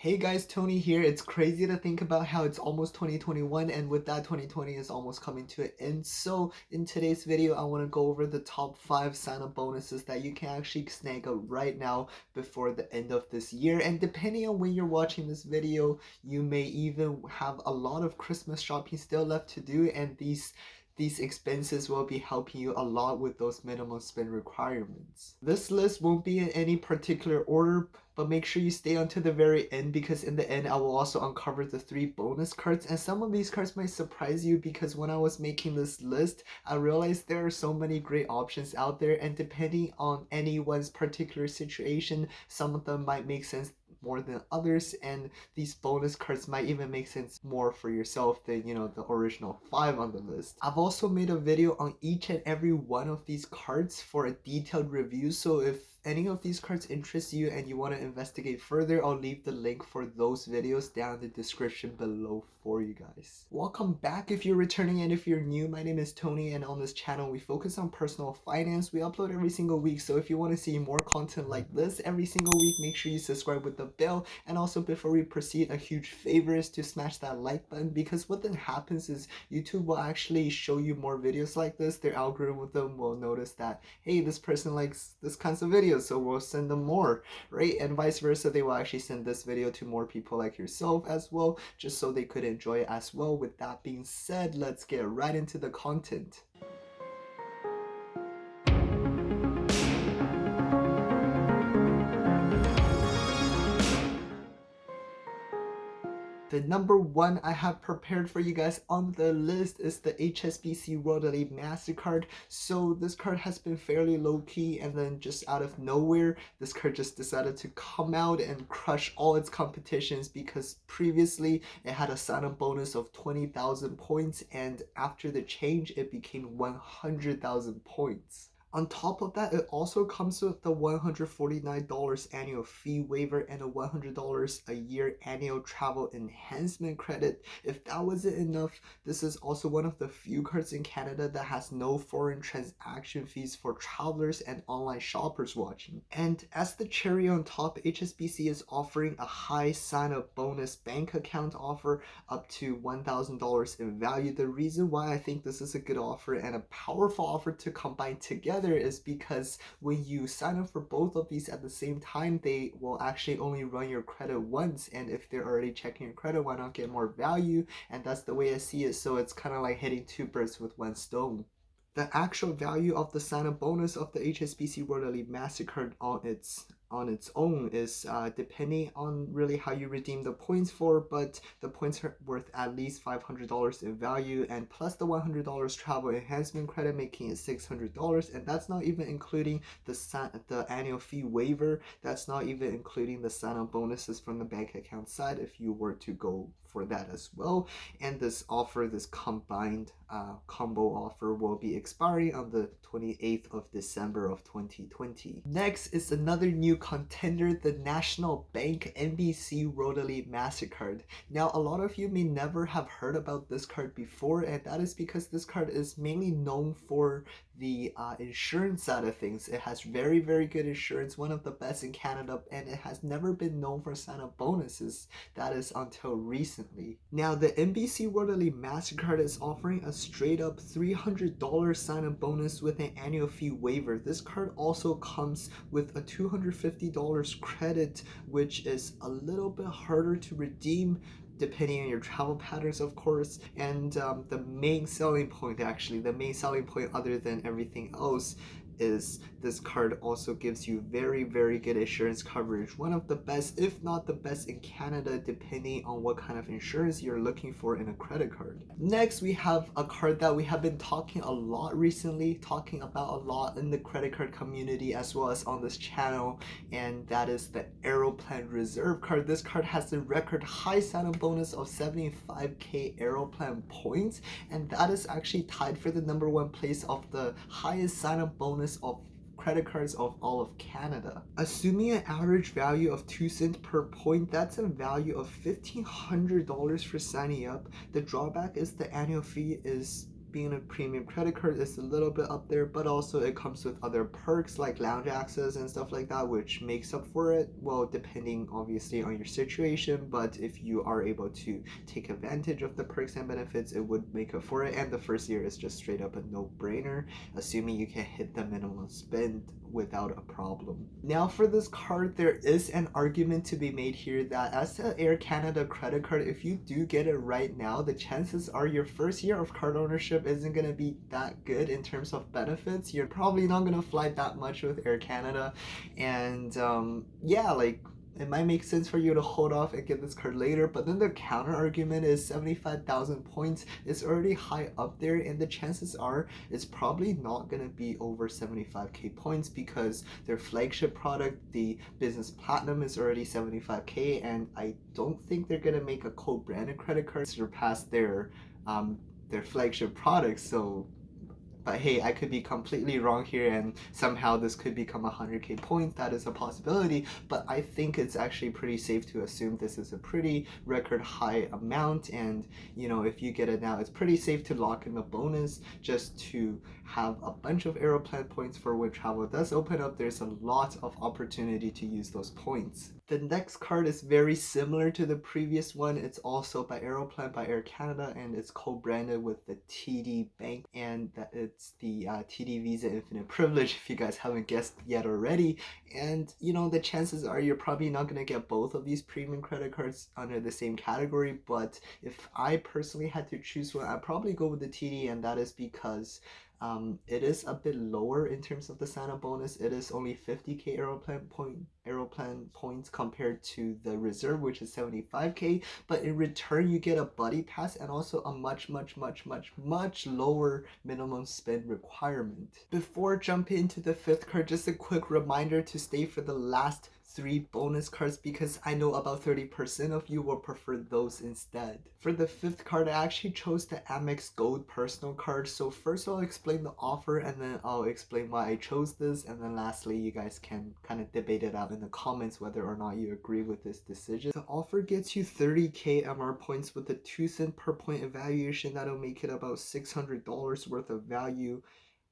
Hey guys, Tony here. It's crazy to think about how it's almost 2021 and with that 2020 is almost coming to an end. So in today's video, I want to go over the top 5 sign-up bonuses that you can actually snag up right now before the end of this year. And depending on when you're watching this video, you may even have a lot of Christmas shopping still left to do, and these expenses will be helping you a lot with those minimum spend requirements. This list won't be in any particular order, but make sure you stay until the very end because in the end I will also uncover the 3 bonus cards, and some of these cards might surprise you because when I was making this list I realized there are so many great options out there, and depending on anyone's particular situation, some of them might make sense more than others, and these bonus cards might even make sense more for yourself than the original 5 on the list. I've also made a video on each and every one of these cards for a detailed review, so if any of these cards interest you and you want to investigate further, I'll leave the link for those videos down in the description below for you guys. Welcome back if you're returning, and if you're new, my name is Tony, and on this channel we focus on personal finance. We upload every single week, so if you want to see more content like this every single week, make sure you subscribe with the bell. And also, before we proceed, a huge favor is to smash that like button, because what then happens is YouTube will actually show you more videos like this. Their algorithm will notice that, hey, this person likes this kinds of videos, so we'll send them more, right? And vice versa, they will actually send this video to more people like yourself as well, just so they could enjoy it as well. With that being said, let's get right into the content. The number 1 I have prepared for you guys on the list is the HSBC Rotary MasterCard. So this card has been fairly low-key, and then just out of nowhere, this card just decided to come out and crush all its competitions, because previously it had a sign-up bonus of 20,000 points, and after the change it became 100,000 points. On top of that, it also comes with the $149 annual fee waiver and a $100 a year annual travel enhancement credit. If that wasn't enough, this is also one of the few cards in Canada that has no foreign transaction fees for travelers and online shoppers watching. And as the cherry on top, HSBC is offering a high sign-up bonus bank account offer up to $1,000 in value. The reason why I think this is a good offer and a powerful offer to combine together is because when you sign up for both of these at the same time, they will actually only run your credit once, and if they're already checking your credit, why not get more value? And that's the way I see it. So it's kind of like hitting 2 birds with 1 stone. The actual value of the sign-up bonus of the HSBC Worldwise MasterCard on its own is depending on really how you redeem the points for, but the points are worth at least $500 in value, and plus the $100 travel enhancement credit, making it $600, and that's not even including the annual fee waiver. That's not even including the sign-up bonuses from the bank account side if you were to go for that as well. And this combined combo offer will be expiring on the 28th of December of 2020. Next is another new contender, the National Bank NBC Rotary MasterCard. Now, a lot of you may never have heard about this card before, and that is because this card is mainly known for the insurance side of things. It has very, very good insurance, one of the best in Canada, and it has never been known for sign-up bonuses. That is until recently. Now, the NBC Rotary MasterCard is offering a straight up $300 sign-up bonus with an annual fee waiver. This card also comes with a $250 credit, which is a little bit harder to redeem depending on your travel patterns, of course. And the main selling point other than everything else is this card also gives you very, very good insurance coverage. One of the best, if not the best in Canada, depending on what kind of insurance you're looking for in a credit card. Next, we have a card that we have been talking about a lot in the credit card community as well as on this channel, and that is the Aeroplan Reserve card. This card has the record high sign-up bonus of 75k Aeroplan points, and that is actually tied for the number 1 place of the highest sign-up bonus of credit cards of all of Canada. Assuming an average value of 2 cents per point, that's a value of $1,500 for signing up. The drawback is the annual fee is being a premium credit card is a little bit up there, but also it comes with other perks like lounge access and stuff like that, which makes up for it. Well, depending obviously on your situation, but if you are able to take advantage of the perks and benefits, it would make up for it. And the first year is just straight up a no-brainer, assuming you can hit the minimum spend without a problem. Now for this card, there is an argument to be made here that as an Air Canada credit card, if you do get it right now, the chances are your first year of card ownership isn't going to be that good in terms of benefits. You're probably not going to fly that much with Air Canada, and yeah, like it might make sense for you to hold off and get this card later, but then the counter argument is 75,000 points is already high up there, and the chances are it's probably not going to be over 75k points because their flagship product, the Business Platinum, is already 75k, and I don't think they're going to make a co-branded credit card surpass their flagship product. So but hey, I could be completely wrong here and somehow this could become 100k points. That is a possibility, but I think it's actually pretty safe to assume this is a pretty record high amount, and you know, if you get it now, it's pretty safe to lock in the bonus just to have a bunch of Aeroplan points for when travel does open up. There's a lot of opportunity to use those points. The next card is very similar to the previous one. It's also by Aeroplan, by Air Canada, and it's co-branded with the TD Bank, and it's the TD Visa Infinite Privilege, if you guys haven't guessed yet already. And you know, the chances are you're probably not going to get both of these premium credit cards under the same category, but if I personally had to choose one, I'd probably go with the TD, and that is because it is a bit lower in terms of the sign-up bonus. It is only 50k Aeroplan points compared to the reserve, which is 75k, but in return you get a buddy pass and also a much lower minimum spend requirement. Before jumping into the fifth card, just a quick reminder to stay for the last 3 bonus cards because I know about 30% of you will prefer those instead. For the fifth card, I actually chose the Amex Gold personal card. So first I'll explain the offer, and then I'll explain why I chose this, and then lastly you guys can kind of debate it out in the comments whether or not you agree with this decision. The offer gets you 30k MR points with a 2 cent per point evaluation. That'll make it about $600 worth of value,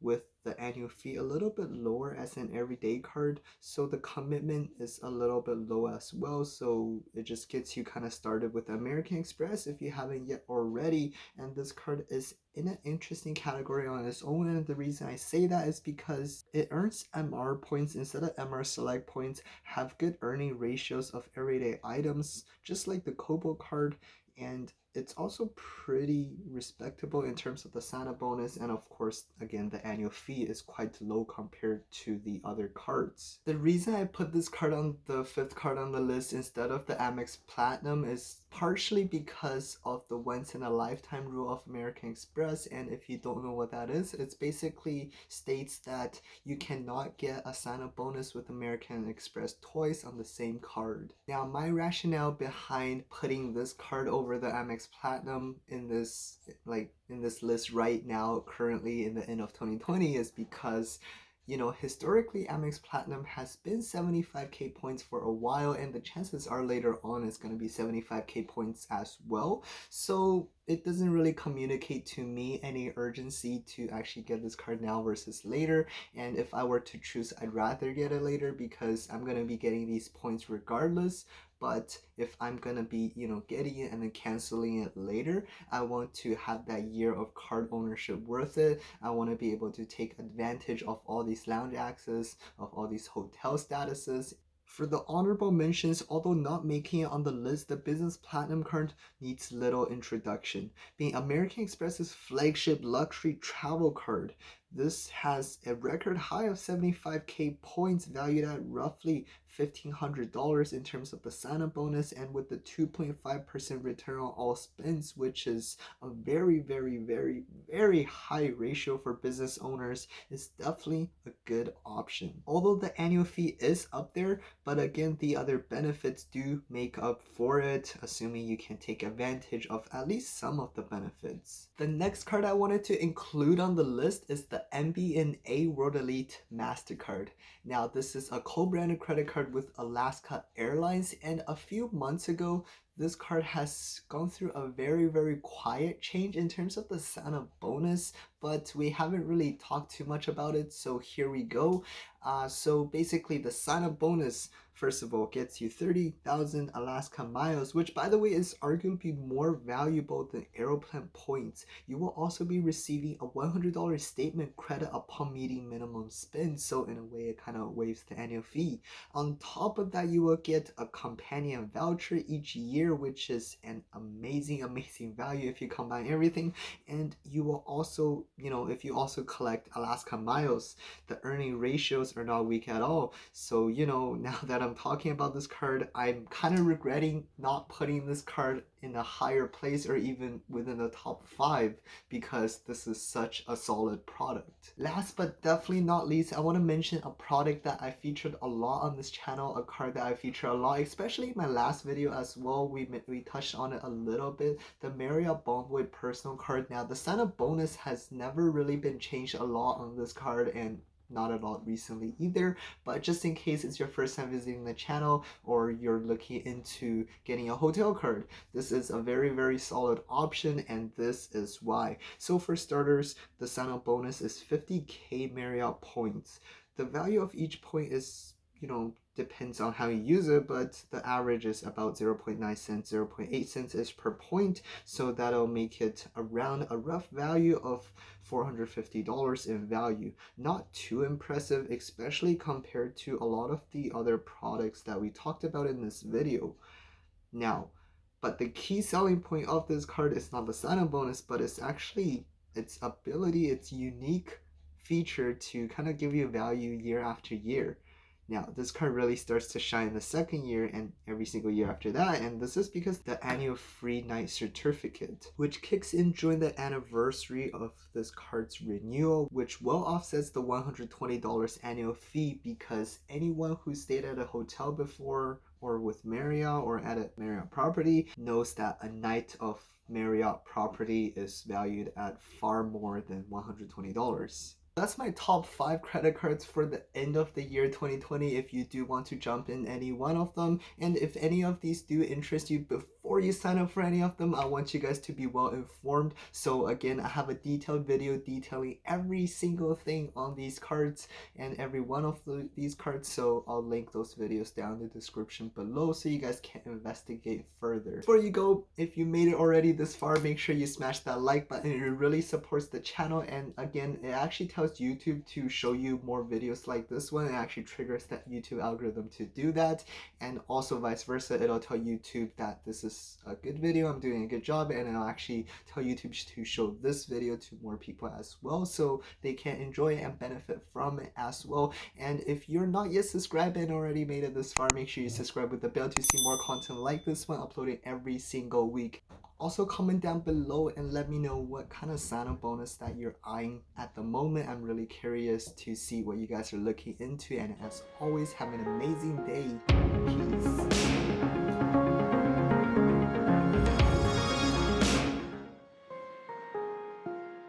with the annual fee a little bit lower as an everyday card, so the commitment is a little bit low as well. So it just gets you kind of started with American Express if you haven't yet already. And this card is in an interesting category on its own, and the reason I say that is because it earns MR points instead of MR Select points, have good earning ratios of everyday items just like the Kobo card, and it's also pretty respectable in terms of the sign-up bonus, and of course again the annual fee is quite low compared to the other cards. The reason I put this card on the fifth card on the list instead of the Amex Platinum is partially because of the once in a lifetime rule of American Express, and if you don't know what that is, it's basically states that you cannot get a sign-up bonus with American Express twice on the same card. Now my rationale behind putting this card over the Amex Platinum in this list right now, currently in the end of 2020, is because you know, historically Amex Platinum has been 75k points for a while, and the chances are later on it's going to be 75k points as well. So it doesn't really communicate to me any urgency to actually get this card now versus later. And if I were to choose, I'd rather get it later because I'm going to be getting these points regardless. But if I'm gonna be, you know, getting it and then canceling it later, I want to have that year of card ownership worth it. I want to be able to take advantage of all these lounge access, of all these hotel statuses. For the honorable mentions, although not making it on the list, the Business Platinum card needs little introduction. Being American Express's flagship luxury travel card, this has a record high of 75k points valued at roughly $1,500 in terms of the sign-up bonus, and with the 2.5% return on all spends, which is a very high ratio for business owners, is definitely a good option. Although the annual fee is up there, but again the other benefits do make up for it, assuming you can take advantage of at least some of the benefits. The next card I wanted to include on the list is the MBNA World Elite MasterCard. Now this is a co-branded credit card with Alaska Airlines, and a few months ago this card has gone through a very quiet change in terms of the sign-up bonus, but we haven't really talked too much about it, so here we go. So basically the sign-up bonus, first of all, gets you 30,000 Alaska miles, which by the way is arguably more valuable than Aeroplan points. You will also be receiving a $100 statement credit upon meeting minimum spend, so in a way it kind of waives the annual fee. On top of that, you will get a companion voucher each year, which is an amazing value if you combine everything. And you will also, if you also collect Alaska miles, the earning ratios are not weak at all. So, now that I'm talking about this card, I'm kind of regretting not putting this card in a higher place or even within the top 5 because this is such a solid product. Last but definitely not least, I want to mention a product that I featured a lot on this channel, a card that I feature a lot, especially in my last video as well. We touched on it a little bit, the Marriott Bonvoy personal card. Now the sign-up bonus has never really been changed a lot on this card, and not a lot recently either, but just in case it's your first time visiting the channel or you're looking into getting a hotel card, this is a very solid option, and this is why. So for starters, the sign-up bonus is 50k Marriott points. The value of each point is, depends on how you use it, but the average is about 0.9 cents, 0.8 cents is per point, so that'll make it around a rough value of $450 in value. Not too impressive, especially compared to a lot of the other products that we talked about in this video. Now, but the key selling point of this card is not the sign-up bonus, but it's actually its ability, its unique feature to kind of give you value year after year. Now, this card really starts to shine the second year and every single year after that, and this is because the annual free night certificate, which kicks in during the anniversary of this card's renewal, which well offsets the $120 annual fee, because anyone who stayed at a hotel before or with Marriott or at a Marriott property knows that a night of Marriott property is valued at far more than $120. That's my top 5 credit cards for the end of the year 2020 if you do want to jump in any one of them. And if any of these do interest you, before you sign up for any of them, I want you guys to be well informed. So again, I have a detailed video detailing every single thing on these cards and every one of these cards, so I'll link those videos down in the description below so you guys can investigate further. Before you go, if you made it already this far, make sure you smash that like button. It really supports the channel, and again, it actually tells YouTube to show you more videos like this one. It actually triggers that YouTube algorithm to do that, and also vice versa, it'll tell YouTube that this is a good video, I'm doing a good job, and it'll actually tell YouTube to show this video to more people as well, so they can enjoy it and benefit from it as well. And if you're not yet subscribed and already made it this far, make sure you subscribe with the bell to see more content like this one uploaded every single week. Also comment down below and let me know what kind of sign-up bonus that you're eyeing at the moment. I'm really curious to see what you guys are looking into, and as always, have an amazing day. Peace.